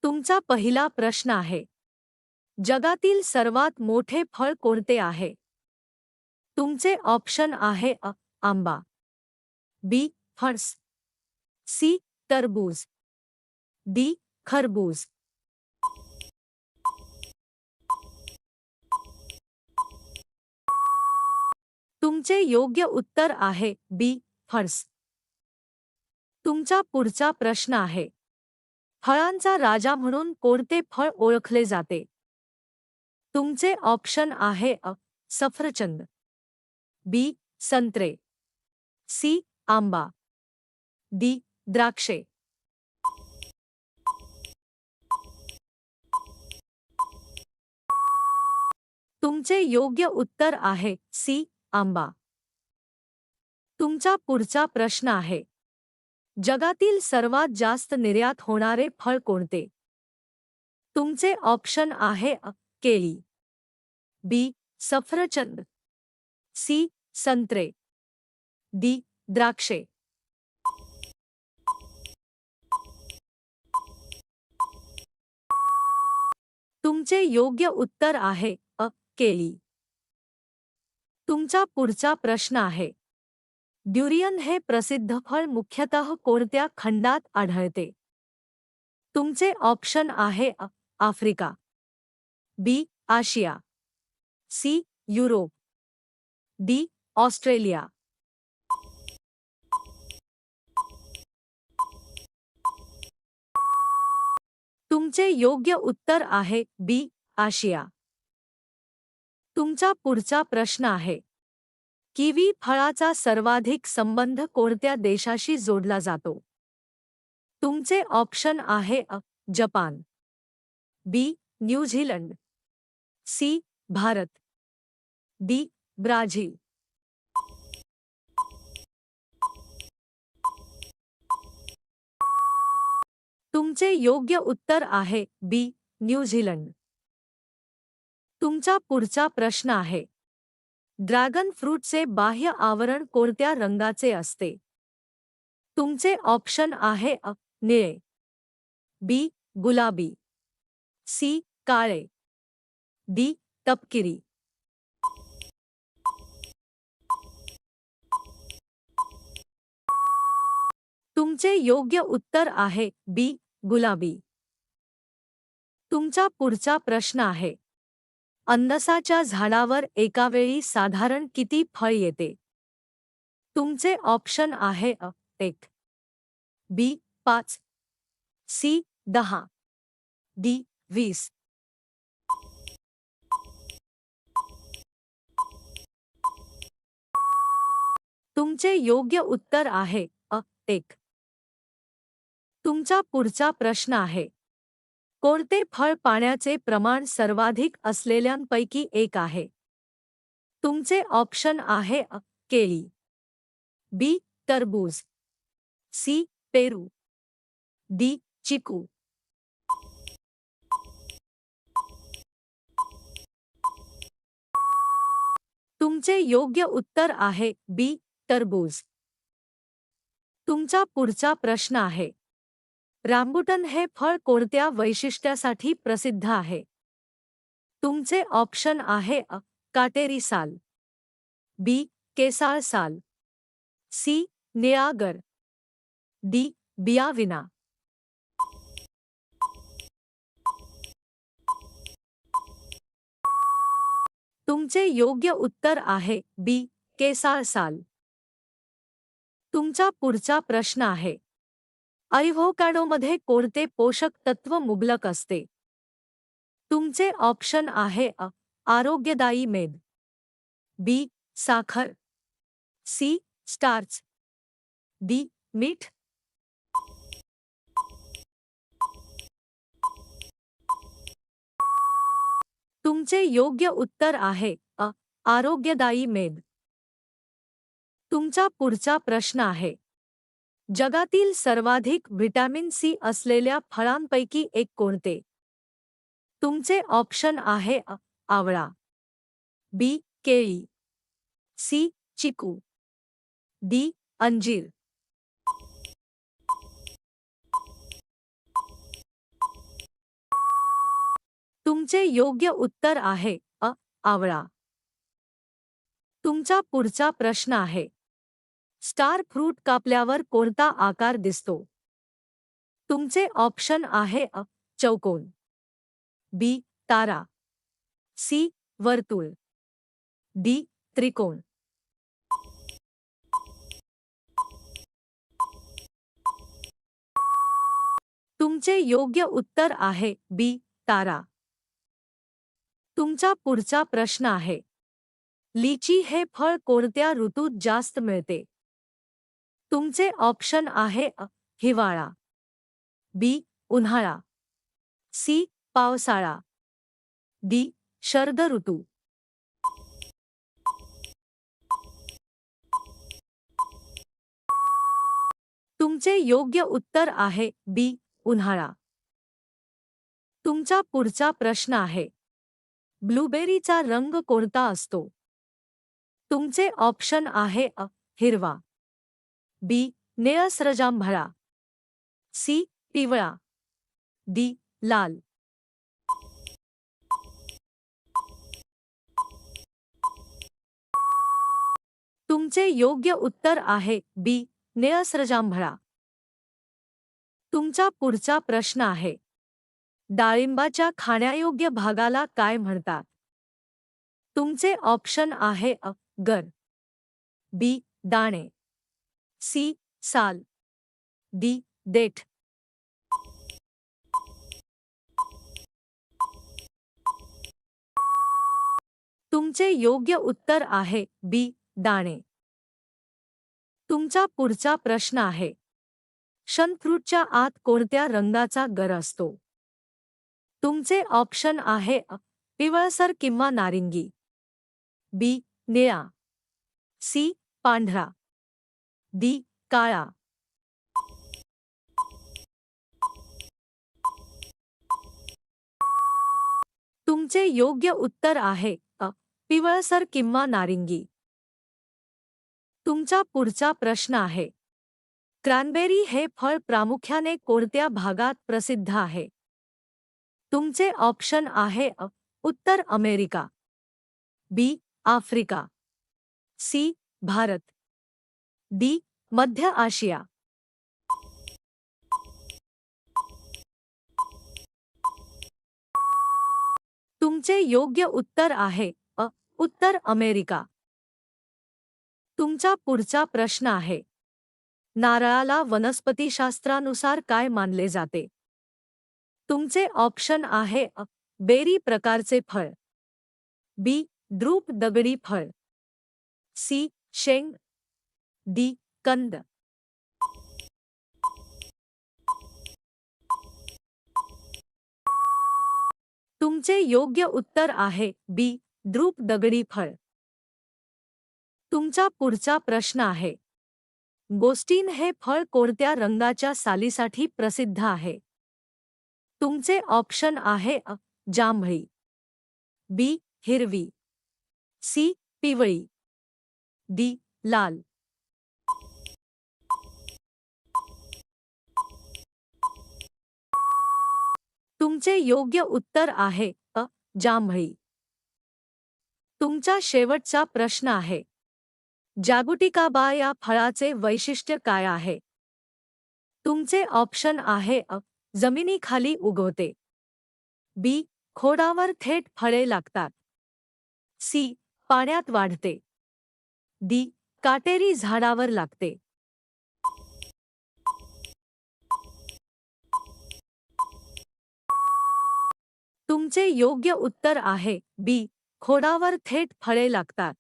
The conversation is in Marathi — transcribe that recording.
तुमचा पहिला प्रश्न आहे, जगातील सर्वात मोठे फळ कोणते आहे? तुमचे ऑप्शन आहे आंबा, बी फणस, सी टरबूज, डी खरबूज. तुमचे योग्य उत्तर आहे बी फणस. तुमचा पुढचा प्रश्न आहे, फळांचा राजा म्हणून कोणते फळ ओळखले जाते? तुमचे ऑप्शन आहे सफरचंद, बी संत्रे, सी आंबा, डी द्राक्षे. तुमचे योग्य उत्तर आहे सी आंबा. तुमचा पुढचा प्रश्न आहे, जगातील सर्वात जास्त निर्यात होणारे फळ कोणते? तुमचे ऑप्शन आहे केळी, बी सफरचंद, सी संत्रे, डी द्राक्षे. तुमचे योग्य उत्तर आहे केळी. तुमचा पुढचा प्रश्न आहे, ड्युरियन हे प्रसिद्ध फळ मुख्यतः कोणत्या खंडात आढळते? तुमचे ऑप्शन आहे आफ्रिका, बी आशिया, सी युरोप, डी ऑस्ट्रेलिया. तुमचे योग्य उत्तर आहे बी आशिया. तुमचा पुढचा प्रश्न आहे, किवी फळाचा सर्वाधिक संबंध कोणत्या देशाशी जोडला जातो? तुमचे ऑप्शन आहे Japan, B New Zealand, C Bharat, D Brazil. तुमचे योग्य उत्तर आहे बी न्यूझीलंड. तुमचा पुढचा प्रश्न आहे, ड्रॅगन फ्रूटचे बाह्य आवरण कोणत्या रंगाचे असते? तुमचे ऑप्शन आहे निळे, बी गुलाबी, सी काळे, डी तपकिरी. तुमचे योग्य उत्तर आहे बी गुलाबी. तुमचा पुढचा प्रश्न आहे, अननसाच्या झाडावर एकावेळी साधारण किती फळ येते? तुमचे ऑप्शन आहे 1, बी 5, सी 10, डी 20. तुमचे योग्य उत्तर आहे 1. तुमचा पुढचा प्रश्न आहे, कोणते फळ पाण्याचे प्रमाण सर्वाधिक असलेल्यांपैकी एक आहे? तुमचे ऑप्शन आहे केळी, बी टरबूज, सी पेरू, डी चिकू. तुमचे योग्य उत्तर आहे बी टरबूज. तुमचा पुढचा प्रश्न आहे, रामबुटन हे फळ कोणत्या वैशिष्ट्यासाठी प्रसिद्ध आहे? तुमचे ऑप्शन आहे काटेरी साल, बी केसाळ साल, सी निळागर, डी बियाविना. तुमचे योग्य उत्तर आहे बी केसाळ साल. तुमचा पुढचा प्रश्न आहे, अॅव्होकाडोमध्ये कोणते पोषक तत्व मुबलक असते? तुमचे ऑप्शन आहे आरोग्यदायी मेद, बी साखर, सी स्टार्च, डी मीठ. तुमचे योग्य उत्तर आहे आरोग्यदायी मेद. तुमचा पुढचा प्रश्न आहे, जगातील सर्वाधिक व्हिटॅमिन सी असलेल्या फळांपैकी एक कोणते? तुमचे ऑप्शन आहे आवळा, बी केळी, सी चिकू, डी अंजीर. तुमचे योग्य उत्तर आहे अ. आवळा. तुमचा पुढचा प्रश्न आहे. स्टार फ्रूट कापल्यावर कोणता आकार दिसतो? तुमचे ऑप्शन आहे अ. चौकोन, बी. तारा, सी. वर्तुळ, डी. त्रिकोण. तुमचे योग्य उत्तर आहे बी. तारा. तुमचा पुढचा प्रश्न आहे. लीची हे फळ कोणत्या ऋतूत जास्त मिळते? तुमचे ऑप्शन आहे अ. हिवाळा, बी. उन्हाळा, सी. पावसाळा, डी. शरद ऋतू. तुमचे योग्य उत्तर आहे बी. उन्हाळा. तुमचा पुढचा प्रश्न आहे. ब्लूबेरीचा रंग कोणता असतो? तुमचे ऑप्शन आहे अ. हिरवा, बी. निळसरजांभळा, सी. पिवळा, डी. लाल. तुमचे योग्य उत्तर आहे बी. निळसरजांभळा. तुमचा पुढचा प्रश्न आहे. डाळिंबाच्या खाण्यायोग्य भागाला काय म्हणतात? तुमचे ऑप्शन आहे अ. गर, बी. दाणे, सी. साल, डी. देठ. तुमचे योग्य उत्तर आहे बी. दाणे. तुमचा पुढचा प्रश्न आहे. शनफ्रूटच्या आत कोणत्या रंगाचा गर असतो? तुमचे ऑप्शन आहे अ. पिवळसर किंवा नारिंगी, बी. निळा, सी. पांढरा, डी. काळा. तुमचे योग्य उत्तर आहे अ. पिवळसर किंवा नारिंगी. तुमचा पुढचा प्रश्न आहे. क्रॅनबेरी हे फळ प्रामुख्याने कोणत्या भागात प्रसिद्ध आहे? तुमचे ऑप्शन आहे अ. उत्तर America, B. Africa, C. Bharat, D. मध्य आशिया. तुमचे योग्य उत्तर आहे अ. उत्तर अमेरिका. तुमचा पुढचा प्रश्न आहे. नारळाला वनस्पतीशास्त्रानुसार काय मानले जाते? तुमचे ऑप्शन आहे अ. बेरी प्रकारचे फळ, बी. द्रुप दगडी फळ, सी. शेंग, डी. कंद. तुमचे योग्य उत्तर आहे बी. द्रुप दगडी फळ. तुमचा पुढचा प्रश्न आहे. गोस्टीन हे फळ कोणत्या रंगाच्या सालीसाठी प्रसिद्ध आहे? तुमचे ऑप्शन आहे अ. जांभळी, बी. हिरवी, सी. पिवळी, डी. लाल. तुमचे योग्य उत्तर आहे अ. जांभळी. तुमचा शेवटचा प्रश्न आहे. जागुटिका या फळाचे वैशिष्ट्य काय आहे? तुमचे ऑप्शन आहे अ. जमिनीखाली उगवते, बी. खोडावर थेट फळे लागतात, सी. पाण्यात वाढते, डी. काटेरी झाडावर लागते. तुमचे योग्य उत्तर आहे बी. खोडावर थेट फळे लागतात.